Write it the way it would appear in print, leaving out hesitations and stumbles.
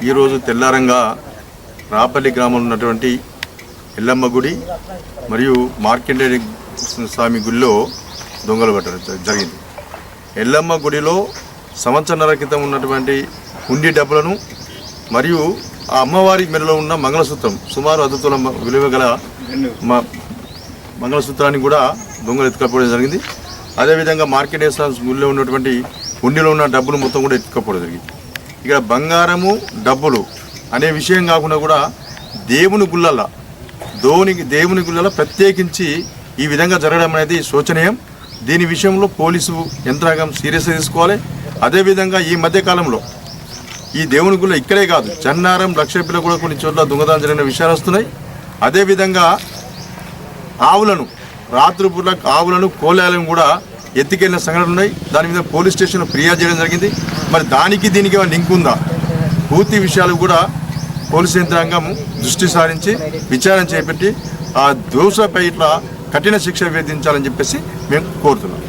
ఈరోజు తెల్లారంగా రాపల్లి గ్రామంలో ఉన్నటువంటి ఎల్లమ్మ గుడి మరియు మార్కండేయ స్వామి గుడిలో దొంగలు పట్టడం జరిగింది. ఎల్లమ్మ గుడిలో సంవత్సరాల క్రితం ఉన్నటువంటి హుండీ డబ్బులను మరియు ఆ అమ్మవారి మెడలో ఉన్న మంగళసూత్రం సుమారు 10 తులం విలువ గల మంగళసూత్రాన్ని కూడా దొంగలు ఎత్తుకపోవడం జరిగింది. అదేవిధంగా మార్కండేయ స్వామి గుడిలో ఉన్నటువంటి హుండీలో ఉన్న డబ్బులు మొత్తం కూడా ఎత్తుకపోవడం జరిగింది. ఇక్కడ బంగారము డబ్బులు అనే విషయం కాకుండా కూడా దేవుని గుళ్ళల్లో ప్రత్యేకించి ఈ విధంగా జరగడం అనేది శోచనీయం. దీని విషయంలో పోలీసు యంత్రాంగం సీరియస్గా తీసుకోవాలి. అదేవిధంగా ఈ మధ్యకాలంలో ఈ దేవుని గుళ్ళ ఇక్కడే కాదు చెన్నారం లక్షపిల్ల కూడా కొన్ని చోట్ల దొంగతనం జరిగిన విషయాలు వస్తున్నాయి. అదేవిధంగా రాత్రిపూట ఆవులను కోళ్ళను కూడా ఎత్తుకెళ్ళిన సంఘటనలు ఉన్నాయి. దాని మీద పోలీస్ స్టేషన్లో ఫిర్యాదు చేయడం జరిగింది. మరి దానికి దీనికి లింక్ ఉందా? పూర్తి విషయాలు కూడా పోలీసు యంత్రాంగం దృష్టి సారించి విచారణ చేపట్టి ఆ దోషులపై ఇట్లా కఠిన శిక్ష విధించాలని చెప్పేసి మేము కోరుతున్నాం.